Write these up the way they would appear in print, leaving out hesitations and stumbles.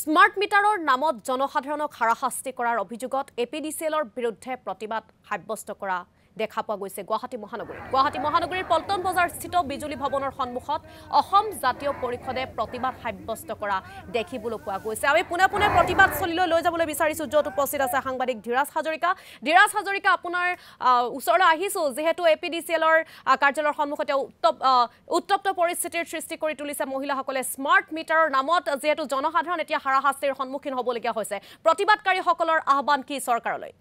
Smart মিটাৰৰ নামত জনসাধাৰণক হাৰাশাস্তি কৰাৰ অভিযোগত এপিডিচিএলৰ বিৰুদ্ধে প্ৰতিবাদ সাব্যস্ত কৰা দেখা পোৱা গৈছে গুৱাহাটী মহানগৰীৰ পল্টন বজাৰস্থিত বিজুলী ভৱনৰ সন্মুখত অসম জাতীয় পৰিষদে প্ৰতিবাদ সাব্যস্ত কৰা দেখিবলৈ পোৱা গৈছে। আমি পুনে প্ৰতিবাদ চলিলৈ লৈ যাবলৈ বিচাৰিছো, য'ত উপস্থিত আছে সাংবাদিক ধীৰাজ হাজৰিকা। আপোনাৰ ওচৰলৈ আহিছো, যিহেতু এপিডিচিএলৰ কাৰ্যালয়ৰ সন্মুখতে উত্তপ্ত পৰিস্থিতিৰ সৃষ্টি কৰি তুলিছে মহিলাসকলে। স্মাৰ্ট মিটাৰৰ নামত যিহেতু জনসাধাৰণ এতিয়া হাৰাশাস্তিৰ সন্মুখীন হ'বলগীয়া হৈছে, প্ৰতিবাদকাৰীসকলৰ আহ্বান কি চৰকাৰলৈ?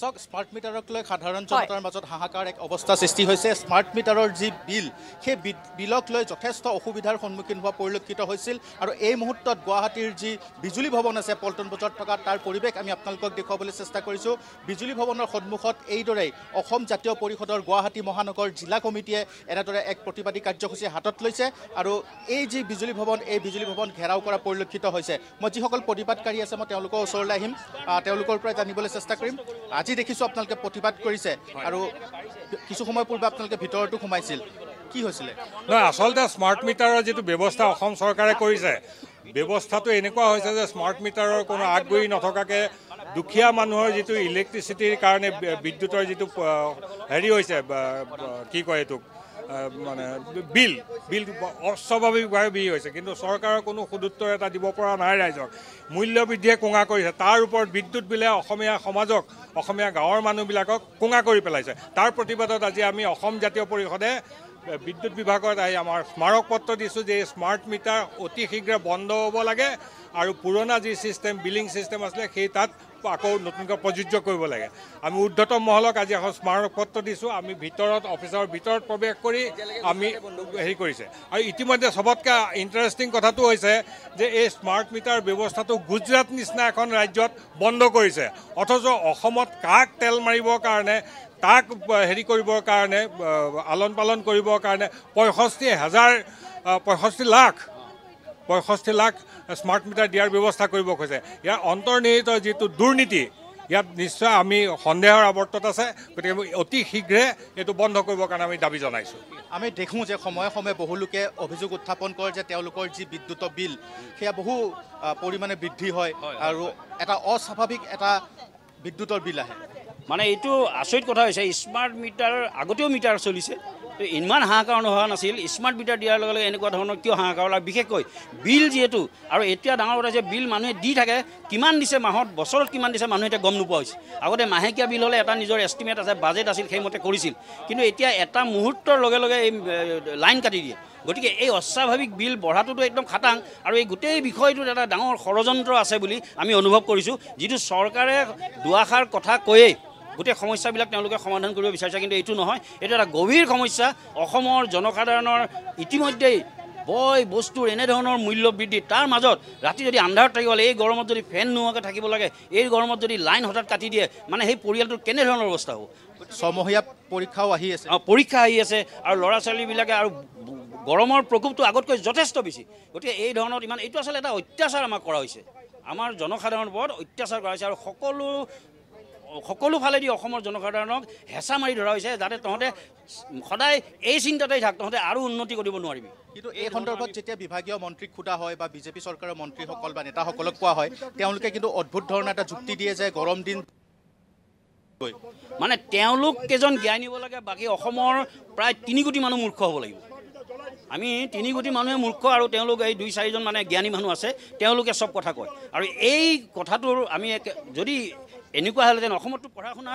চক স্মাৰ্ট মিটাৰক লৈ সাধাৰণ জনতাৰ মাজত হাহাকাৰ এক অৱস্থা সৃষ্টি হৈছে। স্মাৰ্ট মিটাৰৰ যি বিল, সেই বিলক লৈ যথেষ্ট অসুবিধাৰ সন্মুখীন হোৱা পৰিলক্ষিত হৈছিল। আৰু এই মুহূৰ্তত গুৱাহাটীৰ যি বিজুলী ভৱন আছে পল্টন বজাৰত থকা, তাৰ পৰিৱেশ আমি আপোনালোকক দেখুৱাবলৈ চেষ্টা কৰিছোঁ। বিজুলী ভৱনৰ সন্মুখত এইদৰেই অসম জাতীয় পৰিষদৰ গুৱাহাটী মহানগৰ জিলা কমিটিয়ে এনেদৰে এক প্ৰতিবাদী কাৰ্যসূচী হাতত লৈছে। আৰু এই যি বিজুলী ভৱন, এই বিজুলী ভৱন ঘেৰাও কৰা পৰিলক্ষিত হৈছে। মই যিসকল প্ৰতিবাদকাৰী আছে, মই তেওঁলোকৰ ওচৰলৈ আহিম, তেওঁলোকৰ পৰাই জানিবলৈ চেষ্টা কৰিম। আজি দেখিছোঁ আপোনালোকে প্ৰতিবাদ কৰিছে, আৰু কিছু সময় পূৰ্বে আপোনালোকে ভিতৰতো সোমাইছিল, কি হৈছিলে? নহয়, আচলতে স্মাৰ্ট মিটাৰৰ যিটো ব্যৱস্থা অসম চৰকাৰে কৰিছে, ব্যৱস্থাটো এনেকুৱা হৈছে যে স্মাৰ্ট মিটাৰৰ কোনো আগবাঢ়ি নথকাকৈ দুখীয়া মানুহৰ যিটো ইলেক্ট্ৰিচিটিৰ কাৰণে বিদ্যুতৰ যিটো হেৰি হৈছে, কি কয় এইটোক, মানে বিল অস্বাভাৱিকভাৱে বৃদ্ধি হৈছে, কিন্তু চৰকাৰৰ কোনো সদুত্তৰ এটা দিব পৰা নাই ৰাইজক। মূল্য বৃদ্ধিয়ে কোঙা কৰিছে, তাৰ ওপৰত বিদ্যুৎ বিলে অসমীয়া সমাজক, অসমীয়া গাঁৱৰ মানুহবিলাকক কোঙা কৰি পেলাইছে। তাৰ প্ৰতিবাদত আজি আমি অসম জাতীয় পৰিষদে বিদ্যুৎ বিভাগত আহি আমাৰ স্মাৰক পত্ৰ দিছোঁ যে স্মাৰ্ট মিটাৰ অতি শীঘ্ৰে বন্ধ হ'ব লাগে, আৰু পুৰণা যি ছিষ্টেম, বিলিং ছিষ্টেম আছিলে, সেই তাত আকৌ নতুনকৈ প্ৰযোজ্য কৰিব লাগে। আমি ঊৰ্ধ্বতম মহলক আজি এখন স্মাৰক পত্ৰ দিছোঁ। আমি অফিচৰ ভিতৰত প্ৰৱেশ কৰি আমি হেৰি কৰিছে। আৰু ইতিমধ্যে চবতকৈ ইণ্টাৰেষ্টিং কথাটো হৈছে যে এই স্মাৰ্ট মিটাৰ ব্যৱস্থাটো গুজৰাট নিচিনা এখন ৰাজ্যত বন্ধ কৰিছে, অথচ অসমত কাক তেল মাৰিবৰ কাৰণে, তাক হেৰি কৰিবৰ কাৰণে, আলন পালন কৰিবৰ কাৰণে 65 লাখ স্মাৰ্ট মিটাৰ দিয়াৰ ব্যৱস্থা কৰিব খোজে। ইয়াৰ অন্তৰ্নিহিত যিটো দুৰ্নীতি, ইয়াত নিশ্চয় আমি সন্দেহৰ আৱৰ্তত আছে। গতিকে অতি শীঘ্ৰে এইটো বন্ধ কৰিবৰ কাৰণে আমি দাবী জনাইছোঁ। আমি দেখোঁ যে সময়ে সময়ে বহুলোকে অভিযোগ উত্থাপন কৰে যে তেওঁলোকৰ যি বিদ্যুতৰ বিল, সেয়া বহু পৰিমাণে বৃদ্ধি হয়, আৰু এটা অস্বাভাৱিক এটা বিদ্যুতৰ বিল আহে। মানে এইটো আচৰিত কথা হৈছে, স্মাৰ্ট মিটাৰ আগতেও মিটাৰ চলিছে, ইমান হাহাকাৰ নোহোৱা নাছিল। স্মাৰ্ট মিটাৰ দিয়াৰ লগে লগে এনেকুৱা ধৰণৰ কিয় হাহাকাৰ হ'ল? বিশেষকৈ বিল যিহেতু, আৰু এতিয়া ডাঙৰ কথা যে বিল মানুহে দি থাকে, কিমান দিছে মাহত, বছৰত কিমান দিছে মানুহে এতিয়া গম নোপোৱা হৈছে। আগতে মাহেকীয়া বিল হ'লে এটা নিজৰ এষ্টিমেট আছে, বাজেট আছিল, সেইমতে কৰিছিল। কিন্তু এতিয়া এটা মুহূৰ্তৰ লগে লগে এই লাইন কাটি দিয়ে। গতিকে এই অস্বাভাৱিক বিল বঢ়াটোতো একদম খাটাং, আৰু এই গোটেই বিষয়টোত এটা ডাঙৰ ষড়যন্ত্ৰ আছে বুলি আমি অনুভৱ কৰিছোঁ, যিটো চৰকাৰে দুআষাৰ কথা কৈয়ে গোটেই সমস্যাবিলাক তেওঁলোকে সমাধান কৰিব বিচাৰিছে। কিন্তু এইটো নহয়, এইটো এটা গভীৰ সমস্যা। অসমৰ জনসাধাৰণৰ ইতিমধ্যেই বয় বস্তুৰ এনেধৰণৰ মূল্য বৃদ্ধি, তাৰ মাজত ৰাতি যদি আন্ধাৰত থাকিব লাগে, এই গৰমত যদি ফেন নোহোৱাকৈ থাকিব লাগে, এই গৰমত যদি লাইন হঠাৎ কাটি দিয়ে, মানে সেই পৰিয়ালটোৰ কেনেধৰণৰ অৱস্থা হ'ব? ছমহীয়া পৰীক্ষাও আহি আছে, পৰীক্ষা আহি আছে, আৰু ল'ৰা ছোৱালীবিলাকে, আৰু গৰমৰ প্ৰকোপটো আগতকৈ যথেষ্ট বেছি। গতিকে এই ধৰণৰ এইটো আচলতে এটা অত্যাচাৰ আমাক কৰা হৈছে, আমাৰ জনসাধাৰণৰ ওপৰত অত্যাচাৰ কৰা হৈছে, আৰু সকলো ফালেদি অসমৰ জনসাধাৰণক হেঁচা মাৰি ধৰা হৈছে, যাতে তহঁতে সদায় এই চিন্তাতেই থাক, তহঁতে আৰু উন্নতি কৰিব নোৱাৰিবি। কিন্তু এই সন্দৰ্ভত যেতিয়া বিভাগীয় মন্ত্ৰীক সোধা হয় বা বিজেপি চৰকাৰৰ মন্ত্ৰীসকল বা নেতাসকলক কোৱা হয়, তেওঁলোকে কিন্তু অদ্ভুত ধৰণৰ এটা যুক্তি দিয়ে যে গৰম দিন, মানে তেওঁলোক কেইজন জ্ঞানী হ'ব লাগে, বাকী অসমৰ প্ৰায় 3 কোটি মানুহ মূৰ্খ হ'ব লাগিব। আমি 3 কোটি মানুহে মূৰ্খ, আৰু তেওঁলোক এই 2-4জন মানে জ্ঞানী মানুহ আছে, তেওঁলোকে চব কথা কয়। আৰু এই কথাটোৰ আমি যদি এনেকুৱা হ'লেহেঁতেন, অসমততো পঢ়া শুনা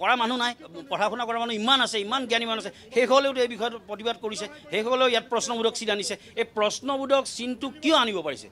কৰা মানুহ নাই, পঢ়া শুনা কৰা মানুহ ইমান আছে, ইমান জ্ঞানী মানুহ আছে, সেইসকলেওতো এই বিষয়ত প্ৰতিবাদ কৰিছে, সেইসকলেও ইয়াত প্ৰশ্নবোধক চিন আনিছে। এই প্ৰশ্নবোধক চিনটো কিয় আনিব পাৰিছে?